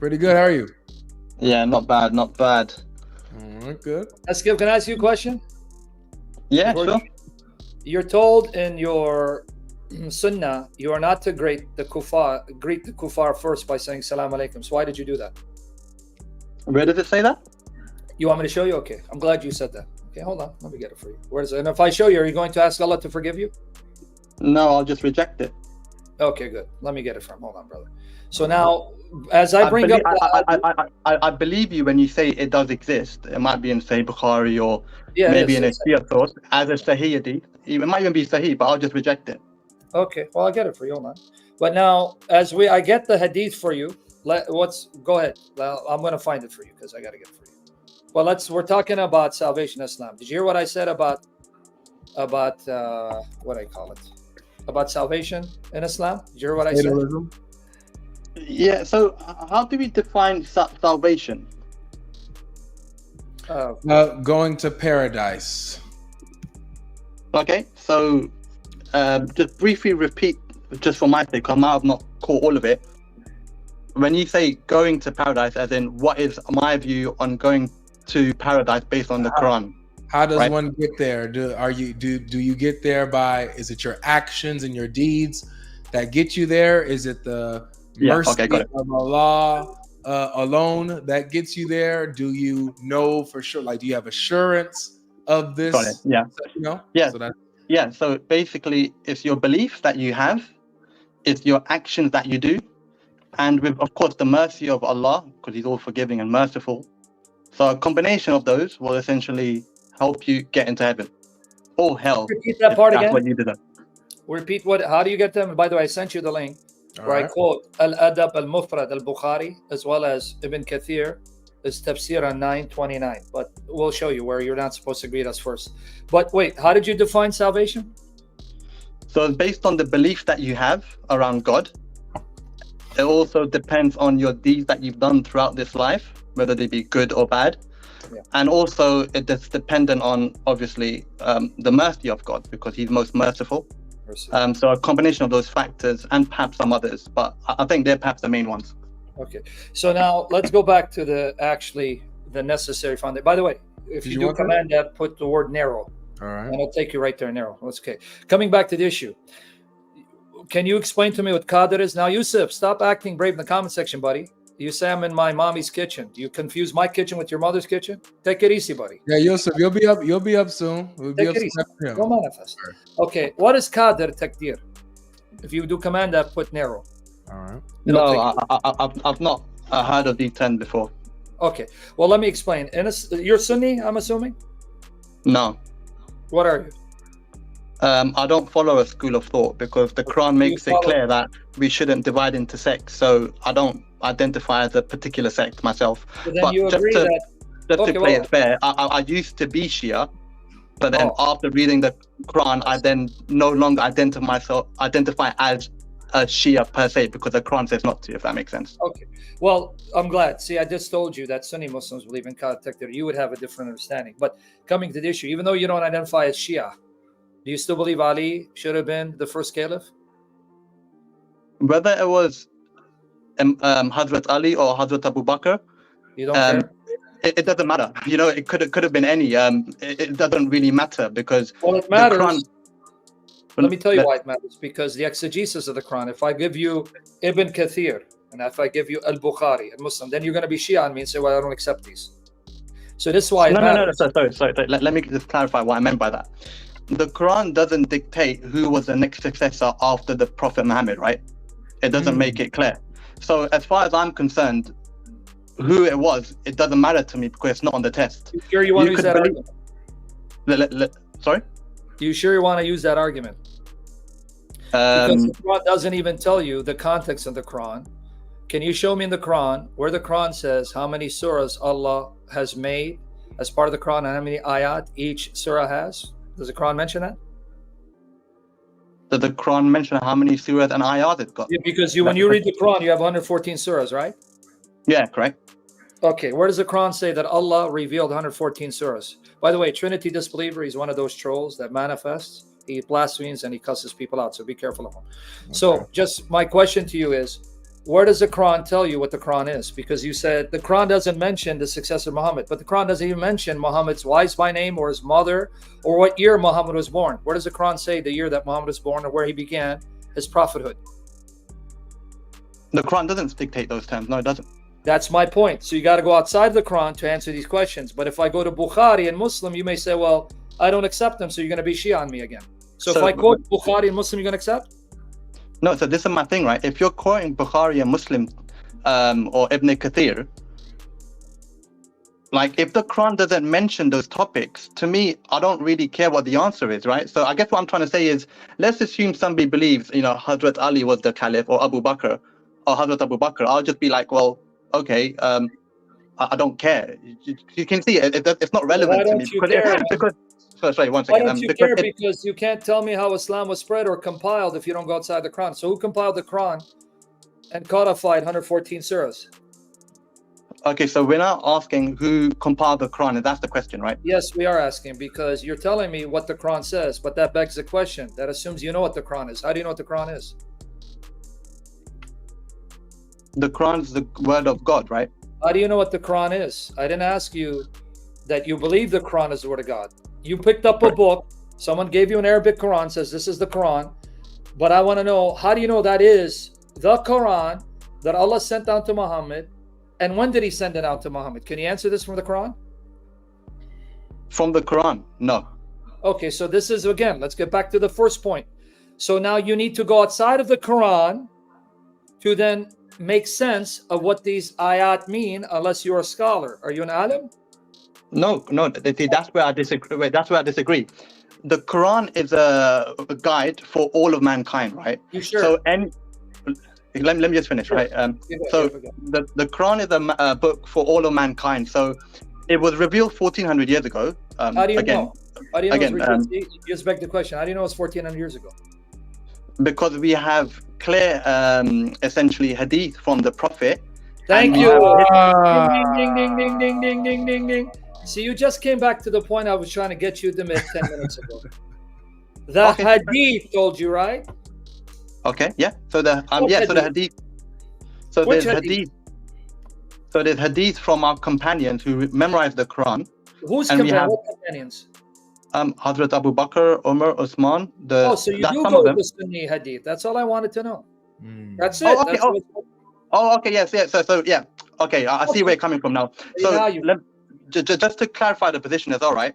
Pretty good. How are you? Yeah, not bad, not bad. All right, good. Can I ask you a question? Yeah, Before sure. You're told in your sunnah you are not to greet the kuffar first by saying salam alaikum. So why did you do that? Where does it say that? You want me to show you? Okay, I'm glad you said that. Okay, hold on, let me get it for you. Where is it? And if I show you, are you going to ask Allah to forgive you? No, I'll just reject it. Okay, good. Let me get it from. Hold on, brother. So now, as I bring up, I believe you when you say it does exist. It might be in Sahih Bukhari or yeah, maybe in a it's- Shia source as a Sahih hadith. It might even be Sahih, but I'll just reject it. Okay, well, I'll get it for you. Hold on. But now, I get the hadith for you. Go ahead. I'm going to find it for you because I got to get it for you. Well, we're talking about salvation Islam. Did you hear what I said about what I call it? About salvation in Islam? Did you hear what I said? Fatalism. Yeah, so how do we define salvation? Going to paradise. Okay, so just briefly repeat, just for my sake, I might have not caught all of it. When you say going to paradise, as in what is my view on going to paradise based on the Quran? How does Right. one get there? Do you get there by? Is it your actions and your deeds that get you there? Is it the mercy got it. of Allah alone that gets you there? Do you know for sure? Like, do you have assurance of this? Got it. Yeah. You know? Yeah. So that, Yeah, so basically it's your beliefs that you have, it's your actions that you do, and with, of course, the mercy of Allah, because He's all forgiving and merciful. So a combination of those will essentially help you get into heaven or hell. Repeat that part That's again. what you did. Repeat what? How do you get them? By the way, I sent you the link all where I right. quote Al-Adab al-Mufrad al-Bukhari as well as Ibn Kathir is Tafsir on 929. But we'll show you where you're not supposed to greet us first. But wait, how did you define salvation? So it's based on the belief that you have around God. It also depends on your deeds that you've done throughout this life, whether they be good or bad. Yeah. And also it is dependent on, obviously, the mercy of God, because He's most merciful. So a combination of those factors and perhaps some others, but I think they're perhaps the main ones. Okay, so now let's go back to the necessary foundation. By the way, if Did you you do want that? command that, put the word narrow, All right. and it'll take you right there, narrow. That's okay. Coming back to the issue, can you explain to me what qadr is? Now, Yusuf, stop acting brave in the comment section, buddy. You say I'm in my mommy's kitchen. Do you confuse my kitchen with your mother's kitchen? Take it easy, buddy. Yeah, Yusuf, you'll be up. You'll be up soon. We'll be Take up it easy. soon. Go manifest. Okay, what is qadr takdir? If you do command that, put narrow. All right. It'll No, take I've not heard of these 10 before. Okay, well, let me explain. You're Sunni, I'm assuming? No. What are you? I don't follow a school of thought because the Quran makes it clear that we shouldn't divide into sects. So I don't identify as a particular sect myself. But then you agree that... Just Okay, to play well- it fair, I used to be Shia, but then Oh. after reading the Quran, I then no longer identify as a Shia per se, because the Quran says not to, if that makes sense. Okay. Well, I'm glad. See, I just told you that Sunni Muslims believe in qadr takdir. You would have a different understanding. But coming to the issue, even though you don't identify as Shia, do you still believe Ali should have been the first caliph? Whether it was Hazrat Ali or Hazrat Abu Bakr, You don't care? it doesn't matter. You know, it could have been any. It doesn't really matter because Well, it the matters. Quran. Let me tell you why it matters. Because the exegesis of the Quran, if I give you Ibn Kathir, and if I give you Al-Bukhari, a Muslim, then you're going to be Shia on me and say, well, I don't accept these. So this is why it No, matters. sorry. Let me just clarify what I meant by that. The Quran doesn't dictate who was the next successor after the Prophet Muhammad, right? It doesn't make it clear. So as far as I'm concerned, who it was, it doesn't matter to me because it's not on the test. You sure you want to use could that believe- argument? Sorry? You sure you want to use that argument? Because Um, the Quran doesn't even tell you the context of the Quran. Can you show me in the Quran where the Quran says how many surahs Allah has made as part of the Quran and how many ayat each surah has? Does the Quran mention that? did the Quran mention how many surahs and ayat it got? Yeah, because when you read the Quran, you have 114 surahs, right? Yeah, correct. Okay, where does the Quran say that Allah revealed 114 surahs? By the way, Trinity disbeliever, he's one of those trolls that manifests. He blasphemes and he cusses people out, so be careful of him. So just my question to you is, where does the Quran tell you what the Quran is? Because you said the Quran doesn't mention the successor Muhammad, but the Quran doesn't even mention Muhammad's wife by name or his mother or what year Muhammad was born. Where does the Quran say the year that Muhammad was born or where he began his prophethood? The Quran doesn't dictate those terms. No, it doesn't. That's my point. So you got to go outside the Quran to answer these questions. But if I go to Bukhari and Muslim, you may say, well, I don't accept them, so you're going to be Shia on me again. So if I quote Bukhari and Muslim, you're going to accept? No, so this is my thing, right? If you're quoting Bukhari and Muslim or Ibn Kathir, like if the Quran doesn't mention those topics, to me, I don't really care what the answer is, right? So I guess what I'm trying to say is, let's assume somebody believes, Hazrat Ali was the Caliph or Abu Bakr or Hazrat Abu Bakr. I'll just be like, well, okay, I don't care. You can see it's not relevant to me because sorry, one second. Why don't you care? Because you can't tell me how Islam was spread or compiled if you don't go outside the Quran. So who compiled the Quran and codified 114 surahs? Okay, so we're not asking who compiled the Quran, and that's the question, right? Yes, we are asking because you're telling me what the Quran says, but that begs the question. That assumes you know what the Quran is. How do you know what the Quran is? The Quran is the word of God, right? How do you know what the Quran is? I didn't ask you that you believe the Quran is the word of God. You picked up a book, someone gave you an Arabic Quran, says this is the Quran, but I want to know, how do you know that is the Quran that Allah sent down to Muhammad, and when did he send it out to Muhammad? Can you answer this from the Quran? From the Quran, no. Okay, so this is, again, let's get back to the first point. So now you need to go outside of the Quran to then make sense of what these ayat mean, unless you're a scholar. Are you an alim? No, that's where I disagree. That's where I disagree. The Quran is a guide for all of mankind, right? You sure? So, let me just finish, right? So the Quran is a book for all of mankind. So it was revealed 1400 years ago. How do you know? How do you know? Again, you just beg the question. How do you know it's 1400 years ago? Because we have clear, essentially, hadith from the Prophet. Thank you. Ding, ding, ding, ding, ding, ding, ding, ding. See, you just came back to the point I was trying to get you to make 10 minutes ago. The hadith told you, right? Okay, yeah. So the hadith. So there's hadith. So there's hadith from our companions who memorized the Quran. Whose companions? Hazrat Abu Bakr, Umar, Usman. So you do go with the Sunni hadith. That's all I wanted to know. That's it. Okay. Yes. So yeah. Okay, I see where you're coming from now. So just to clarify the position as well, right?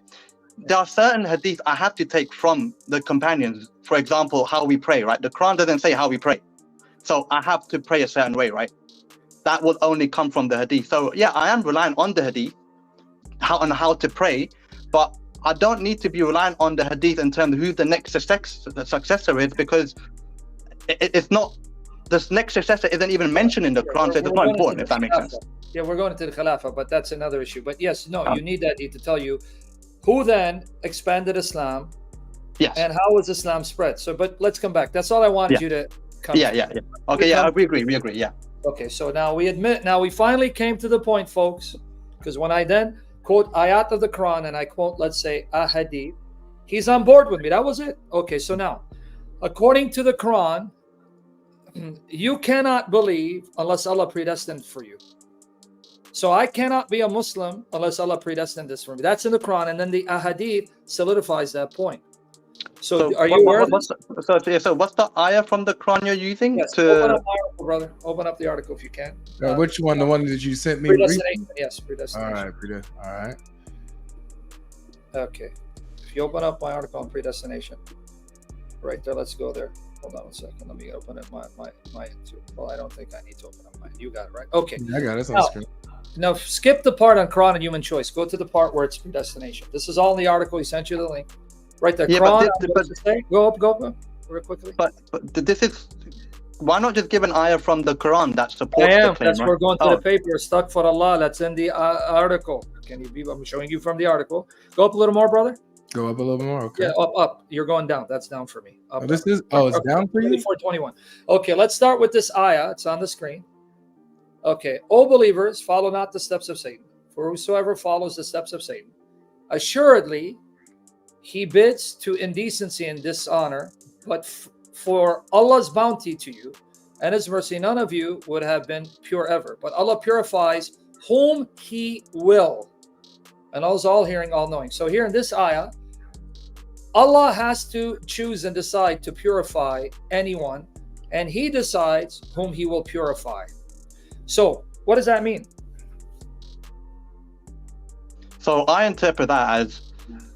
There are certain hadith I have to take from the companions. For example, how we pray, right? The Quran doesn't say how we pray. So I have to pray a certain way, right? That will only come from the hadith. So yeah, I am relying on the hadith, how to pray, but I don't need to be relying on the hadith in terms of who the next successor is, because it's not, this next successor isn't even mentioned in the Quran, so it's not important, if that makes sense. Yeah, we're going to the Khilafah, but that's another issue. But yes, you need that to tell you who then expanded Islam, and how was Islam spread. So, but let's come back. That's all I wanted you to come to. Okay, we agree, yeah. Okay, so now we finally came to the point, folks, because when I then quote ayat of the Quran and I quote, let's say, a hadith, he's on board with me. That was it. Okay, so now, according to the Quran, you cannot believe unless Allah predestined for you. So I cannot be a Muslim unless Allah predestined this for me. That's in the Quran, and then the ahadith solidifies that point. So are you aware of this? So what's the ayah from the Quran you're using? Yes, open up my article, brother. Open up the article if you can. Which one? The one that you sent me? Predestination. Yes, predestination. All right. Okay. If you open up my article on predestination, right there, let's go there. Hold on 1 second. Let me open up my well, I don't think I need to open up mine. You got it, right? Okay. I got it. It's on the screen. Now, skip the part on Quran and human choice. Go to the part where it's predestination. This is all in the article. He sent you the link. Right there. Yeah, Quran, go up real quickly. But this is, why not just give an ayah from the Quran that supports the claim? That's we're going to the paper. Stuck for Allah. That's in the article. I'm showing you from the article. Go up a little more, brother. Go up a little more. Okay. Yeah, up. You're going down. That's down for me. Up, it's down for you? 421. Okay, let's start with this ayah. It's on the screen. Okay. O believers, follow not the steps of Satan. For whosoever follows the steps of Satan, assuredly, he bids to indecency and dishonor, but for Allah's bounty to you, and His mercy, none of you would have been pure ever. But Allah purifies whom He will. And Allah is all hearing, all knowing. So here in this ayah, Allah has to choose and decide to purify anyone, and He decides whom He will purify. So what does that mean? So I interpret that as,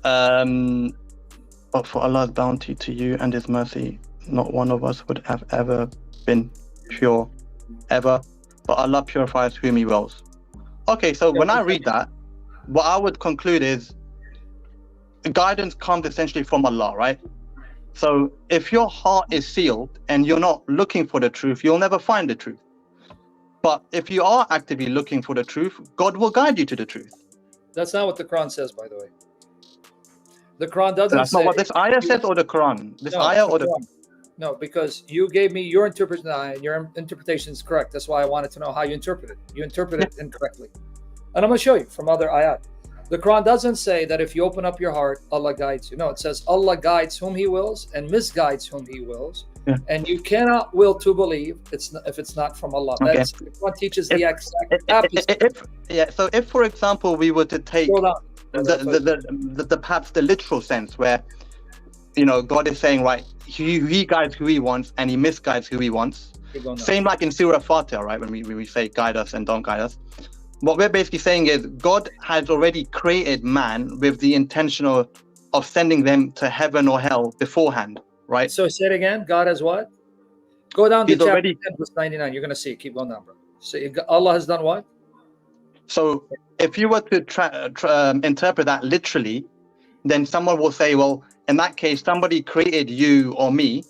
but for Allah's bounty to you and His mercy, not one of us would have ever been pure, ever. But Allah purifies whom He wills. Okay, so when I read that, what I would conclude is guidance comes essentially from Allah, right? So if your heart is sealed and you're not looking for the truth, you'll never find the truth. But if you are actively looking for the truth, God will guide you to the truth. That's not what the Quran says, by the way. The Quran doesn't That's say. not what this ayah says, or the Quran? This No, ayah or the Quran. No, because you gave me your interpretation, and your interpretation is correct. That's why I wanted to know how you interpret it. You interpret it incorrectly. And I'm going to show you from other ayat. The Quran doesn't say that if you open up your heart, Allah guides you. No, it says Allah guides whom He wills and misguides whom He wills. Yeah. And you cannot will to believe if it's not from Allah. Okay. That's the Quran teaches the exact opposite. So if, for example, we were to take Hold on. the perhaps the literal sense where, you know, God is saying, right, he guides who He wants and He misguides who He wants. Same like in Surah Fatiha, right, when we say guide us and don't guide us. What we're basically saying is God has already created man with the intention of sending them to heaven or hell beforehand, right? So say it again. God has what? Go down to He's chapter already 10, verse 99. You're going to see it. Keep going down, bro. So Allah has done what? So if you were to interpret that literally, then someone will say, well, in that case, somebody created you or me,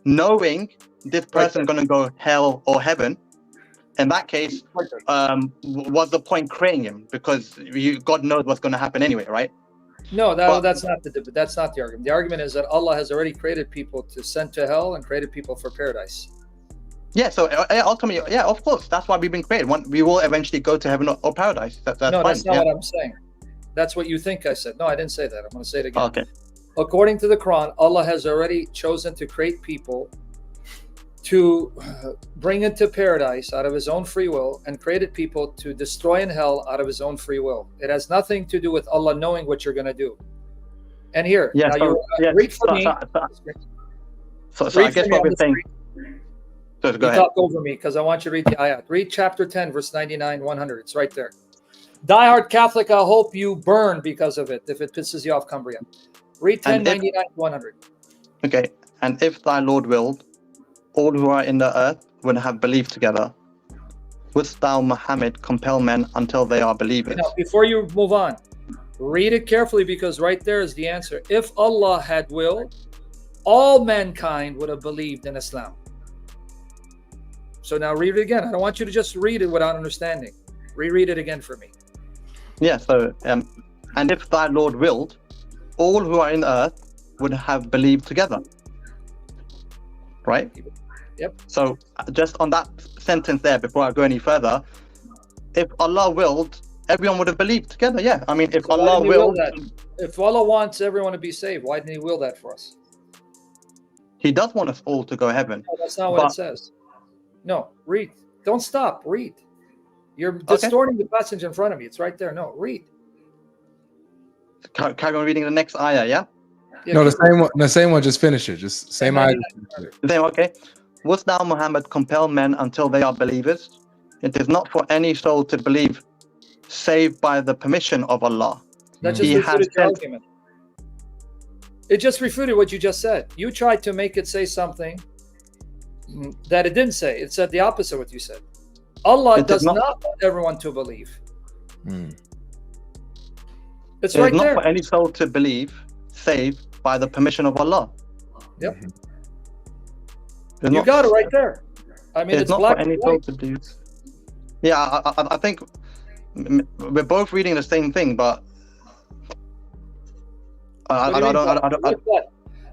knowing this person is going to go hell or heaven. In that case, what's the point creating him? Because God knows what's going to happen anyway, right? No, that's not the argument. The argument is that Allah has already created people to send to hell and created people for paradise. Yeah, so ultimately, yeah, of course, that's why we've been created. We will eventually go to heaven or paradise. That's no, fine. That's not what I'm saying. That's what you think I said. No, I didn't say that. I'm going to say it again. Okay. According to the Quran, Allah has already chosen to create people to bring into paradise out of His own free will, and created people to destroy in hell out of His own free will. It has nothing to do with Allah knowing what you're going to do. And here, yeah, now read for me. So I guess what we're saying. So go ahead. Talk over me because I want you to read the ayat. Read chapter 10, verse 99, 100. It's right there. Diehard Catholic, I hope you burn because of it, if it pisses you off, Cumbria. Read 10, 99, 100. Okay. And if thy Lord willed, all who are in the earth would have believed together. Wouldst thou, Muhammad, compel men until they are believers? Now, before you move on, read it carefully, because right there is the answer. If Allah had willed, all mankind would have believed in Islam. So now read it again. I don't want you to just read it without understanding. Reread it again for me. Yeah, so, and if thy Lord willed, all who are in the earth would have believed together. Right? Yep. So just on that sentence there, before I go any further, if Allah willed, everyone would have believed together. Yeah, I mean, if So Allah willed, if Allah wants everyone to be saved, why didn't He will that for us? He does want us all to go to heaven. No, that's not what it says. No, read. Don't stop. Read. You're distorting the passage in front of me. It's right there. No, read. Carry on reading the next ayah, yeah? No, the same one. Just finish it. Just same ayah. Okay. Wouldst thou, Muhammad, compel men until they are believers? It is not for any soul to believe, save by the permission of Allah. That just refuted your argument. It just refuted what you just said. You tried to make it say something that it didn't say. It said the opposite of what you said. Allah does not want everyone to believe. It's right there. It is not for any soul to believe, save by the permission of Allah. Yep. You got it right there. I mean, it's not black for any soul to believe. Yeah, I think we're both reading the same thing, but I don't.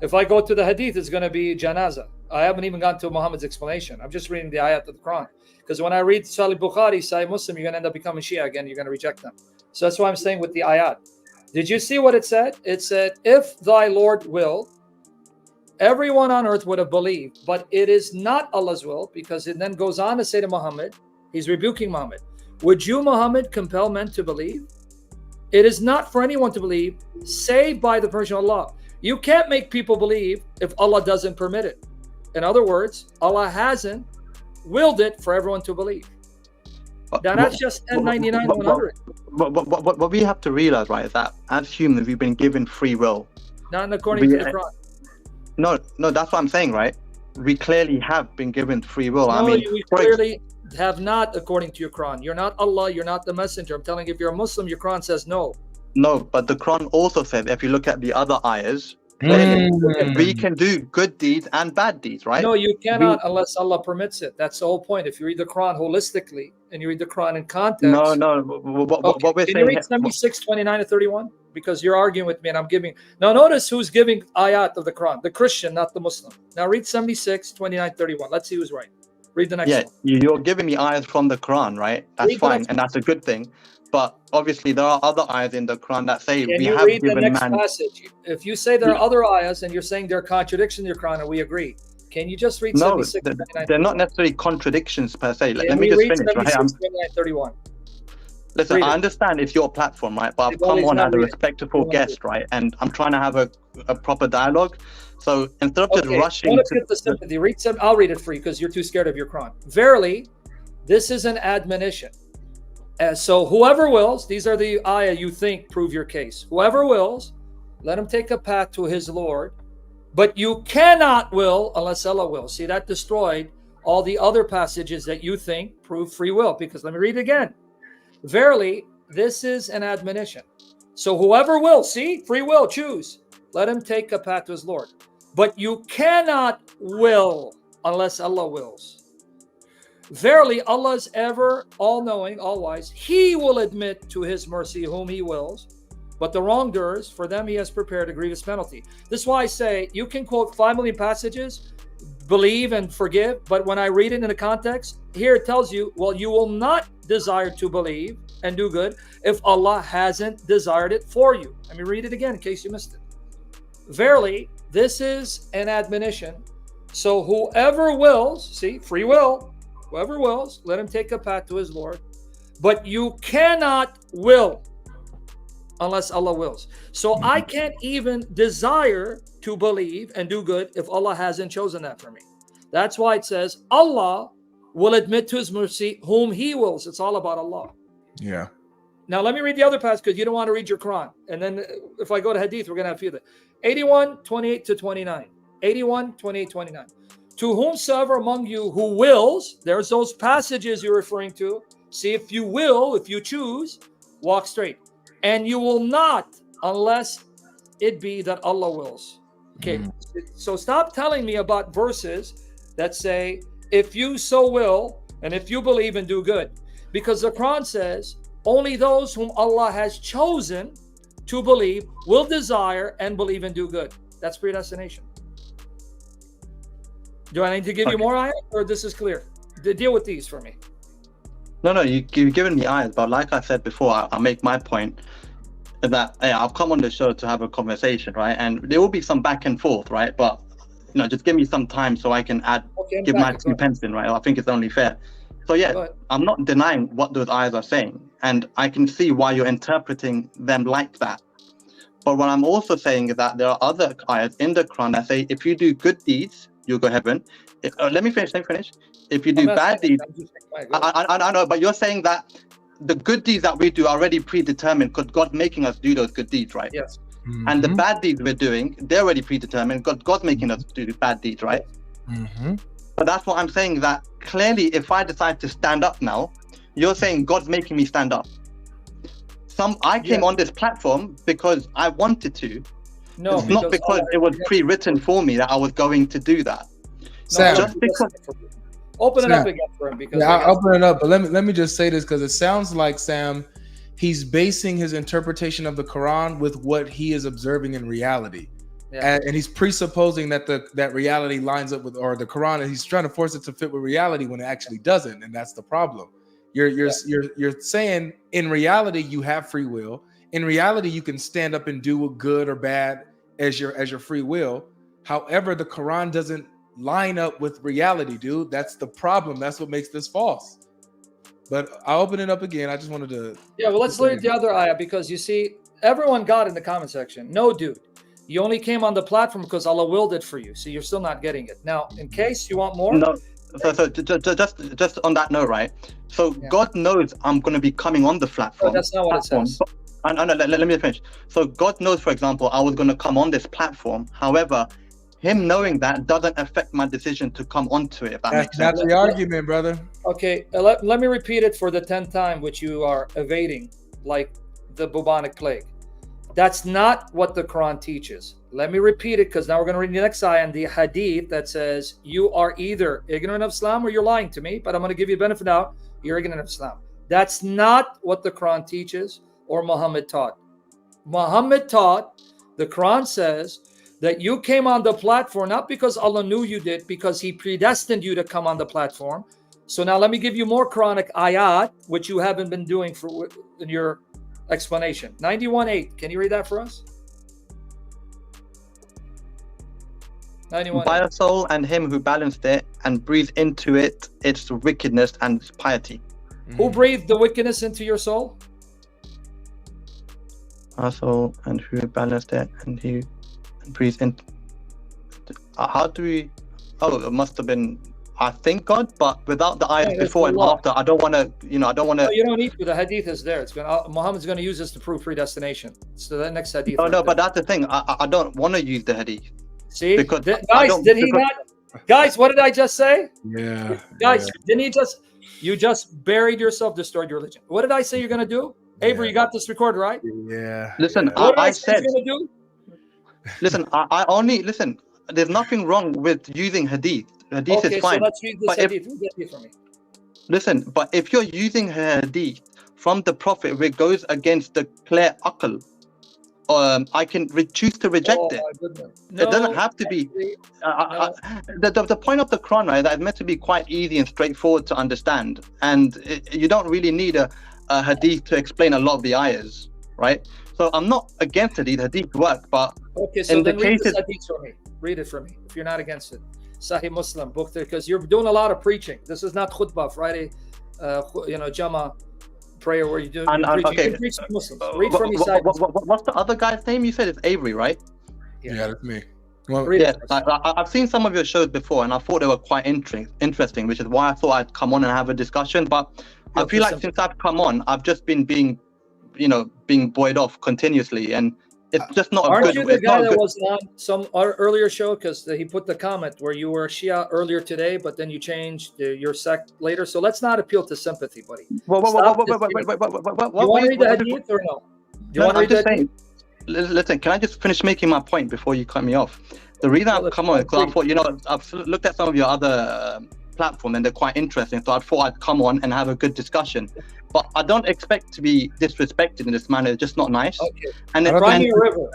If I go to the hadith, it's going to be janaza. I haven't even gone to Muhammad's explanation. I'm just reading the ayat of the Quran. Because when I read Sahih Bukhari, Sahih Muslim, you're going to end up becoming Shia again. You're going to reject them. So that's why I'm saying with the ayat. Did you see what it said? It said, if thy Lord will, everyone on earth would have believed, but it is not Allah's will, because it then goes on to say to Muhammad, he's rebuking Muhammad, would you, Muhammad, compel men to believe? It is not for anyone to believe, save by the permission of Allah. You can't make people believe if Allah doesn't permit it. In other words, Allah hasn't willed it for everyone to believe. Now that's just 1099, 100. But what we have to realize, right, is that as humans, we've been given free will. Not according to the Quran. No, that's what I'm saying, right? We clearly have been given free will. No, I mean, we clearly have not, according to your Quran. You're not Allah, you're not the messenger. I'm telling you, if you're a Muslim, your Quran says no. No, but the Quran also says, if you look at the other ayahs, we can do good deeds and bad deeds, right? No, you cannot unless Allah permits it. That's the whole point. If you read the Quran holistically and you read the Quran in context. No. What we're Can saying you read 76, 29 to 31? Because you're arguing with me and I'm giving. Now notice who's giving ayat of the Quran. The Christian, not the Muslim. Now read 76, 29, 31. Let's see who's right. Read the next one. You're giving me ayahs from the Quran, right? That's fine, and that's a good thing. But obviously, there are other ayahs in the Quran that say we have read given the next man. Passage? If you say there are other ayahs and you're saying they're contradictions in your Quran, and we agree, can you just read 76? No, they're not necessarily contradictions per se. Let me just just finish. 76, 29, 31. Listen, I understand it's your platform, right? But I've come on as a respectful guest, right? And I'm trying to have a proper dialogue. So instead of just rushing to get the sympathy, read some. I'll read it for you because you're too scared of your Quran. Verily, this is an admonition. So whoever wills, these are the ayah you think prove your case. Whoever wills, let him take a path to his Lord. But you cannot will unless Allah will. See, that destroyed all the other passages that you think prove free will. Because let me read it again. Verily, this is an admonition. So whoever will, see, free will, choose. Let him take a path to his Lord. But you cannot will unless Allah wills. Verily, Allah is ever all-knowing, all-wise. He will admit to his mercy whom he wills. But the wrongdoers, for them he has prepared a grievous penalty. This is why I say you can quote 5 million passages, believe and forgive, but when I read it in the context, here it tells you, well, you will not desire to believe and do good if Allah hasn't desired it for you. Let me read it again in case you missed it. Verily, this is an admonition. So whoever wills, see, free will, whoever wills, let him take a path to his Lord. But you cannot will unless Allah wills. So I can't even desire to believe and do good if Allah hasn't chosen that for me. That's why it says Allah will admit to his mercy whom he wills. It's all about Allah. Yeah. Now let me read the other passage because you don't want to read your Quran. And then if I go to Hadith, we're going to have a few of that. 81, 28 to 29. 81, 28, 29. To whomsoever among you who wills, there's those passages you're referring to. See, if you will, if you choose, walk straight. And you will not unless it be that Allah wills. Okay, so stop telling me about verses that say, if you so will, and if you believe and do good. Because the Quran says, only those whom Allah has chosen to believe will desire and believe and do good. That's predestination. Do I need to give you more ayat, or this is clear? Deal with these for me. No, you've given me ayat, but like I said before, I'll make my point that I've come on the show to have a conversation, right? And there will be some back and forth, right? But just give me some time so I can give my 2 pence in, right? I think it's only fair. So yeah, I'm not denying what those ayahs are saying, and I can see why you're interpreting them like that. But what I'm also saying is that there are other ayahs in the Quran that say, if you do good deeds, you'll go heaven. Let me finish. If you do bad deeds, I know, but you're saying that the good deeds that we do are already predetermined because God's making us do those good deeds, right? Yes. Mm-hmm. And the bad deeds we're doing, they're already predetermined. God's making us do bad deeds, right? Mm-hmm. But that's what I'm saying, that clearly if I decide to stand up now, you're saying God's making me stand up. I came on this platform because I wanted to. No, it's not because it was pre-written for me that I was going to do that. Sam, just because. Open it up again for him, because I'll open it up. But let me just say this, because it sounds like Sam, he's basing his interpretation of the Quran with what he is observing in reality, and he's presupposing that that reality lines up with, or the Quran, and he's trying to force it to fit with reality when it actually doesn't, and that's the problem. You're saying in reality you have free will. In reality, you can stand up and do good or bad as your free will. However, the Quran doesn't line up with reality, dude. That's the problem. That's what makes this false. But I'll open it up again. I just wanted to. Yeah, well, let's look at the other ayah, because you see, everyone got in the comment section. No, dude. You only came on the platform because Allah willed it for you. So you're still not getting it. Now, in case you want more. No. So just on that note, right? So God knows I'm going to be coming on the platform. No, that's not what it says. Let me finish. So God knows, for example, I was going to come on this platform. However, him knowing that doesn't affect my decision to come onto it, if that makes sense. That's the argument, brother. Okay, let me repeat it for the 10th time, which you are evading, like the bubonic plague. That's not what the Quran teaches. Let me repeat it, because now we're going to read the next ayah and the hadith that says, you are either ignorant of Islam or you're lying to me, but I'm going to give you a benefit now. You're ignorant of Islam. That's not what the Quran teaches or Muhammad taught. Muhammad taught, the Quran says, that you came on the platform not because Allah knew you did, because he predestined you to come on the platform. So now let me give you more Quranic ayat, which you haven't been doing in your explanation. 91:8. Can you read that for us? 91. By a soul and him who balanced it and breathed into it its wickedness and its piety. Who breathed the wickedness into your soul? Our soul and who balanced it and he breathed in. How do we? Oh, it must have been, I think, God, but without the ayat before and after, I don't want to, I don't want to. No, you don't need to. The hadith is there. Muhammad's going to use this to prove predestination. So that next hadith. No, but that's the thing. I don't want to use the hadith. See, guys, did he not? Guys, what did I just say? Yeah. Guys, didn't he just? You just buried yourself, destroyed your religion. What did I say you're going to do? Avery, you got this recorded, right? Yeah. Listen, what did I say said. You're going to do? Listen, I only listen. There's nothing wrong with using hadith. Hadith is fine. So let's read this hadith. Read it for me. Listen, but if you're using hadith from the Prophet, which goes against the clear aql, I can choose to reject it. No, it doesn't have to be. The point of the Quran, right, that is meant to be quite easy and straightforward to understand, and you don't really need a hadith to explain a lot of the ayahs, right? So I'm not against hadith. Hadith work, but so then read this hadith for me. Read it for me if you're not against it. Sahih Muslim, book 3, because you're doing a lot of preaching. This is not khutbah Friday, Jama prayer where you do. Okay. You preach to Muslims. Read for me. What's the other guy's name? You said it's Avery, right? Yeah, that's me. I've seen some of your shows before, and I thought they were quite interesting, which is why I thought I'd come on and have a discussion. But I feel like since I've come on, I've just been being buoyed off continuously, and it's just not. Aren't you the guy that was on some earlier show? Because he put the comment where you were Shia earlier today, but then you changed your sect later. So let's not appeal to sympathy, buddy. You want to read the hadith or no? You want to read the hadith? Listen, can I just finish making my point before you cut me off? The reason I've come on is because I thought, I've looked at some of your other platform and they're quite interesting, so I thought I'd come on and have a good discussion. But I don't expect to be disrespected in this manner. It's just not nice. Okay. And Crimea River.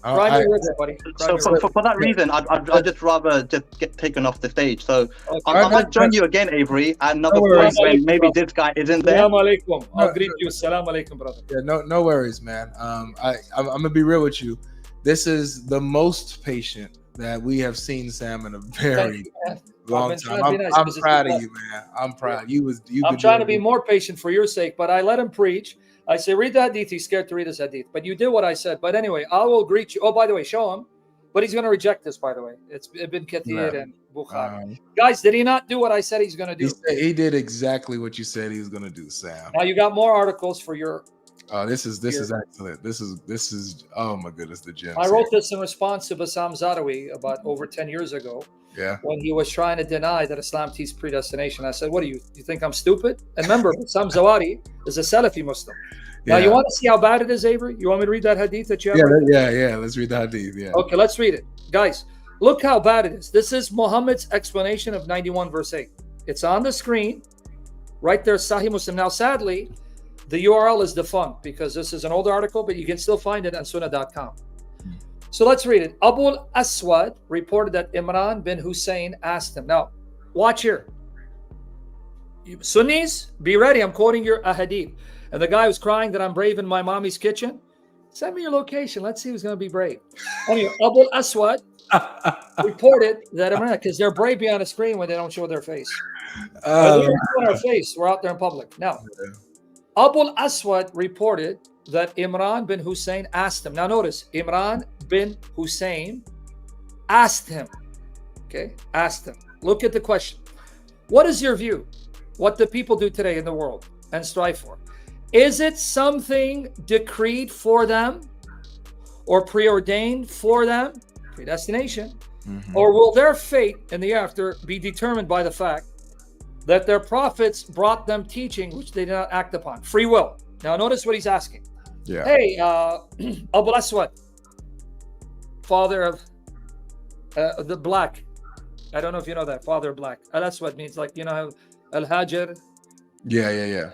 Buddy. So for that reason, I'd just rather just get taken off the stage. So I might join you again, Avery, at another point when maybe this guy isn't there. Salam alaikum. I'll greet you. Salam alaikum, brother. Yeah, no worries, man. I'm gonna be real with you. This is the most patient that we have seen Sam in a very long time. I'm proud of you, man. I'm proud. I'm trying to be more patient for your sake, but I let him preach. I say, read the hadith. He's scared to read his hadith. But you did what I said. But anyway, I will greet you. Oh, by the way, show him. But he's going to reject this, by the way. It's Ibn Kathir and Bukhari. Guys, did he not do what I said he's going to do? He did exactly what you said he was going to do, Sam. Now you got more articles for your... this is excellent. This is oh my goodness, the gem. I wrote this in response to Bassam Zadawi about over 10 years ago. Yeah. When he was trying to deny that Islam teaches predestination. I said, what do you think I'm stupid? And remember, Bassam Zawadi is a Salafi Muslim. Now, you want to see how bad it is, Avery? You want me to read that hadith that you have? Yeah. Let's read the hadith. Yeah. Okay, let's read it. Guys, look how bad it is. This is Muhammad's explanation of 91 verse 8. It's on the screen. Right there, Sahih Muslim. Now, sadly, the URL is defunct because this is an old article, but you can still find it on sunnah.com. So let's read it. Abu al-Aswad reported that Imran bin Hussein asked him. Now, watch here. Sunnis, be ready. I'm quoting your hadith. And the guy was crying that I'm brave in my mommy's kitchen. Send me your location. Let's see who's going to be brave. Anyway, Abu al-Aswad reported that Imran, because they're brave beyond the screen when they don't show their face. They're showing our face. We're out there in public. Now, Abu al-Aswad reported that Imran bin Hussein asked him. Now notice, Imran bin Hussein asked him. Okay, asked him. Look at the question. What is your view? What do people do today in the world and strive for? Is it something decreed for them or preordained for them? Predestination. Or will their fate in the after be determined by the fact that their prophets brought them teaching which they did not act upon? Free will. Now notice what he's asking. Yeah. Hey, Abu Aswad, father of the black. I don't know if you know that, father of black. Al-Aswad means, like, you know, Al-Hajar. Yeah.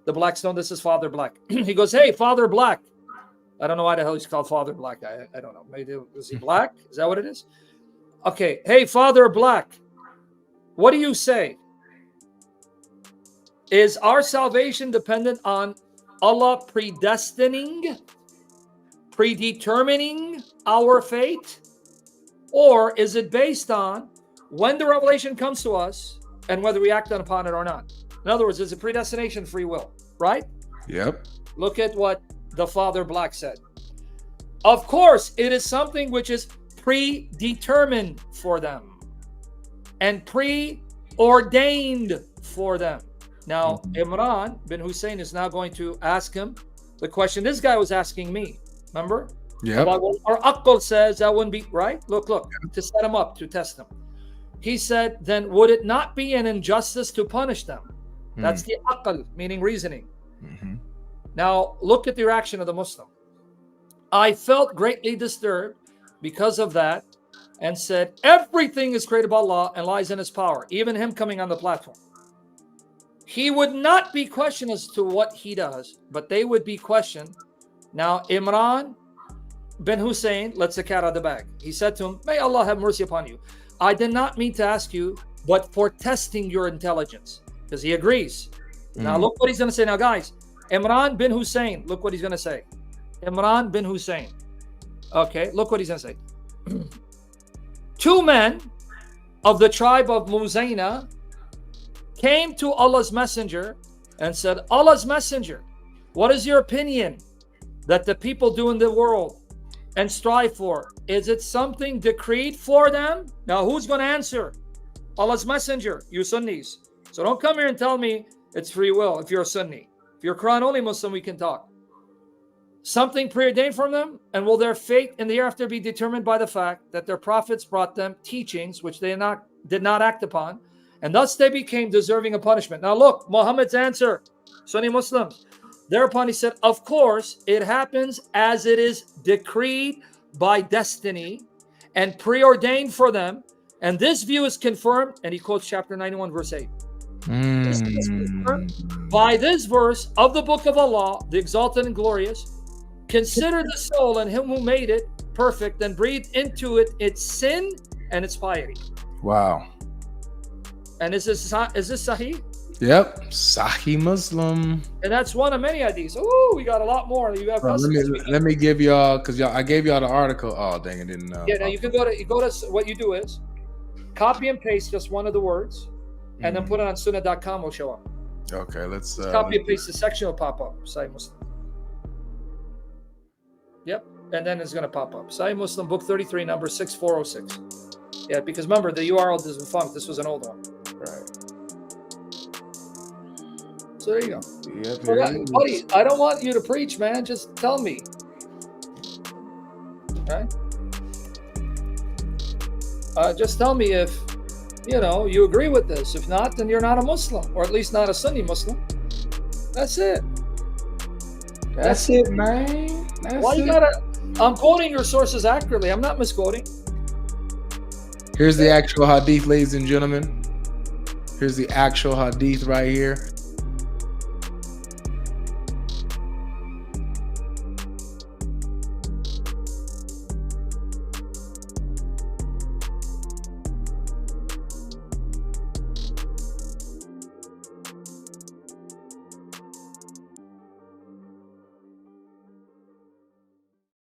The black stone, this is father black. He goes, hey, father black. I don't know why the hell he's called father black. I don't know. Maybe was he black? Is that what it is? Okay. Hey, father black. What do you say? Is our salvation dependent on Allah predetermining our fate? Or is it based on when the revelation comes to us and whether we act upon it or not? In other words, is it predestination, free will, right? Yep. Look at what the father black said. Of course, it is something which is predetermined for them and preordained for them. Now, Imran bin Hussein is now going to ask him the question this guy was asking me. Remember? Yeah. About what our Aql says, that wouldn't be right. Look, to set him up, to test him. He said, then would it not be an injustice to punish them? That's the Aql, meaning reasoning. Now, look at the reaction of the Muslim. I felt greatly disturbed because of that and said, everything is created by Allah and lies in His power, even him coming on the platform. He would not be questioned as to what he does, but they would be questioned. Now, Imran bin Hussein lets the cat out of the bag. He said to him, may Allah have mercy upon you. I did not mean to ask you, but for testing your intelligence. Because he agrees. Now, look what he's going to say. Now, guys, Imran bin Hussein, look what he's going to say. Imran bin Hussein. Okay, look what he's going to say. Two men of the tribe of Muzayna came to Allah's messenger and said, Allah's messenger, what is your opinion that the people do in the world and strive for? Is it something decreed for them? Now, who's going to answer? Allah's messenger, you Sunnis. So don't come here and tell me it's free will if you're a Sunni. If you're a Quran only Muslim, we can talk. Something preordained from them, and will their fate in the hereafter be determined by the fact that their prophets brought them teachings which they did not act upon, and thus they became deserving of punishment. Now look, Muhammad's answer, Sunni Muslims. Thereupon he said, of course, it happens as it is decreed by destiny and preordained for them. And this view is confirmed, and he quotes chapter 91, verse 8. This is confirmed by this verse of the book of Allah, the exalted and glorious. Consider the soul and him who made it perfect and breathed into it its sin and its piety. Wow. And is this Sahih? Yep, Sahih Muslim. And that's one of many hadiths. Oh, we got a lot more. You have let me give y'all, because I gave y'all the article. Oh, dang, I didn't know. Yeah, now you go to what you do is copy and paste just one of the words and then put it on sunnah.com, will show up. Okay, let's copy and paste the section will pop up. Sahih Muslim. Yep, and then it's going to pop up. Sahih Muslim, book 33, number 6406. Yeah, because remember, the URL is defunct. This was an old one. Right. So there you go. Yep, buddy, I don't want you to preach, man. Just tell me. Right? Just tell me if, you agree with this. If not, then you're not a Muslim, or at least not a Sunni Muslim. That's it. That's it, man. I'm quoting your sources accurately. I'm not misquoting. Here's the actual hadith, ladies and gentlemen. Here's the actual hadith right here.